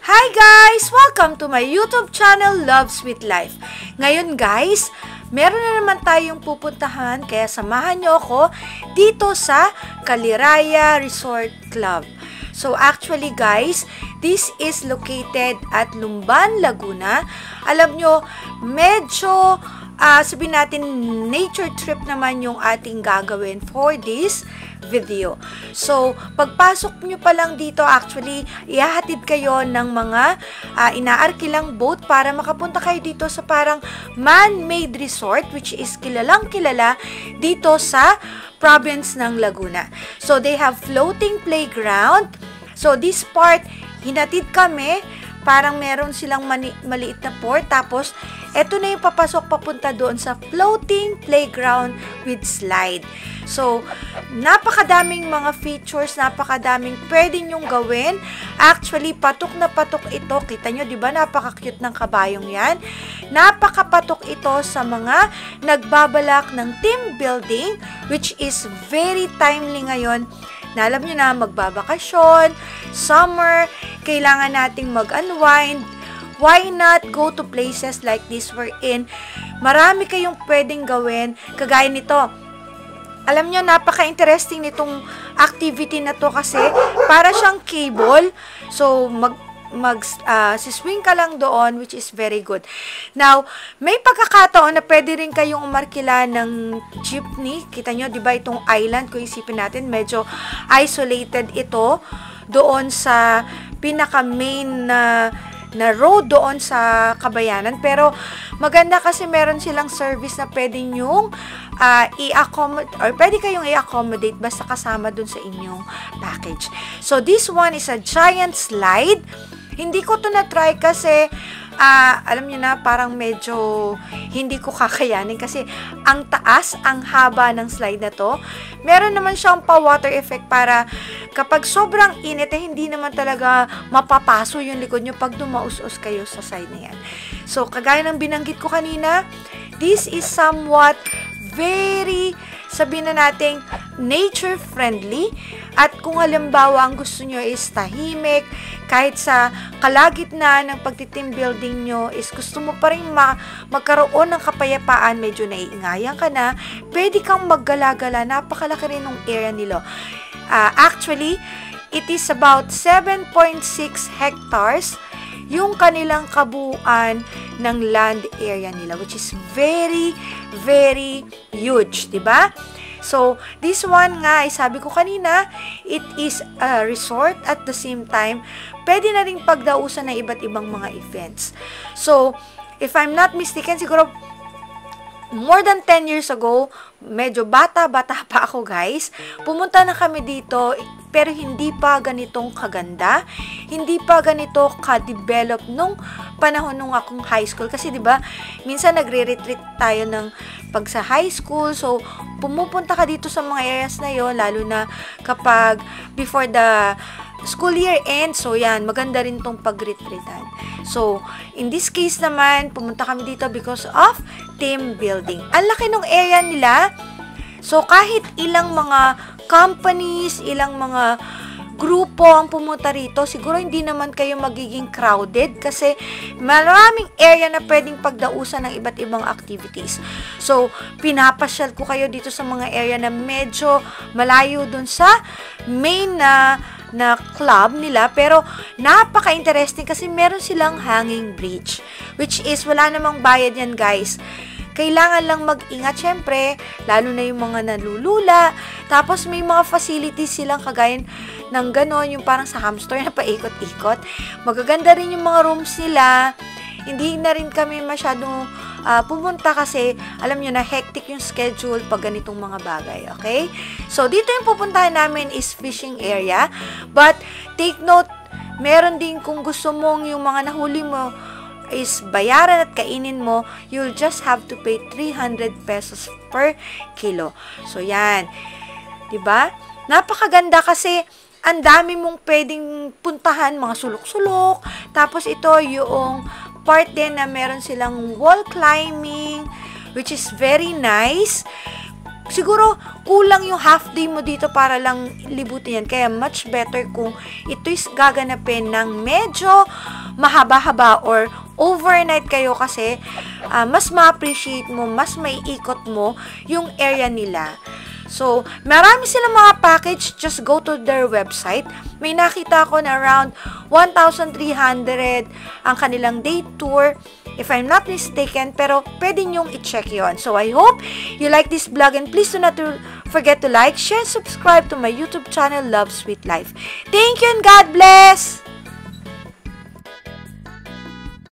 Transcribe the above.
Hi guys! Welcome to my YouTube channel, Love Sweet Life. Ngayon guys, meron na naman tayong pupuntahan, kaya samahan nyo ako dito sa Caliraya Resort Club. So actually guys, this is located at Lumban, Laguna. Alam nyo, medyo sabihin natin nature trip naman yung ating gagawin for this video. So, pagpasok nyo pa lang dito, actually, ihahatid kayo ng mga inaarkilang boat para makapunta kayo dito sa parang man-made resort, which is kilalang kilala dito sa province ng Laguna. So, they have floating playground. So, this part, hinatid kami, parang meron silang maliit na port, tapos eto na yung papasok papunta doon sa floating playground with slide. So, napakadaming mga features, napakadaming pwede nyong gawin. Actually, patok na patok ito. Kita nyo, di ba? Napaka-cute ng kabayong yan. Napakapatok ito sa mga nagbabalak ng team building, which is very timely ngayon. Na alam nyo na, magbabakasyon, summer, kailangan nating mag-unwind. Why not go to places like this we're in? Marami kayong pwedeng gawin. Kagaya nito. Alam nyo, napaka-interesting nitong activity na to kasi para siyang cable. So, siswing ka lang doon, which is very good. Now, may pagkakataon na pwede rin kayong umarkila ng jeepney. Kita nyo, di ba itong island, kung isipin natin, medyo isolated ito doon sa pinaka-main na road doon sa Kabayanan. Pero, maganda kasi meron silang service na pwede nyong i-accommodate, or pwede kayong i-accommodate basta kasama dun sa inyong package. So, this one is a giant slide. Hindi ko to na-try kasi, alam nyo na, parang medyo hindi ko kakayanin kasi ang taas, ang haba ng slide na to. Meron naman siyang pa-water effect para kapag sobrang init, hindi naman talaga mapapaso yung likod nyo pag dumaus-us kayo sa side na yan. So, kagaya ng binanggit ko kanina, this is somewhat very, sabihin na natin, nature-friendly. At kung halimbawa ang gusto nyo is tahimik, kahit sa kalagitnaan ng pagti-team building nyo is gusto mo pa rin magkaroon ng kapayapaan, medyo naiingayan ka na, pwede kang maggala-gala, napakalaki rin ng area nila. Actually, it is about 7.6 hectares yung kanilang kabuuan ng land area nila, which is very, very huge, diba? So, this one nga, ay sabi ko kanina, it is a resort at the same time, pwede na rin pagdausan ng iba't ibang mga events. So, if I'm not mistaken, siguro, more than 10 years ago, medyo bata-bata pa ako guys, pumunta na kami dito, pero hindi pa ganitong kaganda, hindi pa ganito ka-develop nung panahon nung akong high school. Kasi 'di ba, minsan nagre-retreat tayo ng pag sa high school, so pumupunta ka dito sa mga areas na yon, lalo na kapag before the school year ends. So yan, maganda rin tong pag-retreatan. So, in this case naman, pumunta kami dito because of team building. Ang laki ng area nila. So, kahit ilang mga companies, ilang mga grupo ang pumunta rito, siguro hindi naman kayo magiging crowded kasi maraming area na pwedeng pagdausan ng iba't ibang activities. So, pinapasyal ko kayo dito sa mga area na medyo malayo dun sa main na club nila, pero napaka-interesting kasi meron silang hanging bridge, which is wala namang bayad yan guys. Kailangan lang mag-ingat syempre, lalo na yung mga nalulula. Tapos may mga facilities silang kagaya ng ganon, yung parang sa hamster na paikot-ikot. Magaganda rin yung mga rooms nila. Hindi na rin kami masyadong pumunta kasi alam nyo na hectic yung schedule pag ganitong mga bagay, okay? So, dito yung pupuntahan namin is fishing area. But, take note, meron din kung gusto mong yung mga nahuli mo is bayaran at kainin mo, you'll just have to pay 300 pesos per kilo. So, yan. Diba? Napakaganda kasi ang dami mong pwedeng puntahan, mga sulok-sulok. Tapos, ito yung part din na meron silang wall climbing, which is very nice. Siguro, kulang yung half day mo dito para lang libutin yan. Kaya, much better kung ito'y gaganapin ng medyo mahaba-haba or overnight kayo kasi mas ma-appreciate mo, mas maiikot mo yung area nila. So, marami silang mga package. Just go to their website. May nakita ko na around 1,300 ang kanilang day tour, if I'm not mistaken, pero pwede nyong i-check yon. So, I hope you like this vlog and please do not forget to like, share, and subscribe to my YouTube channel, Love Sweet Life. Thank you and God bless!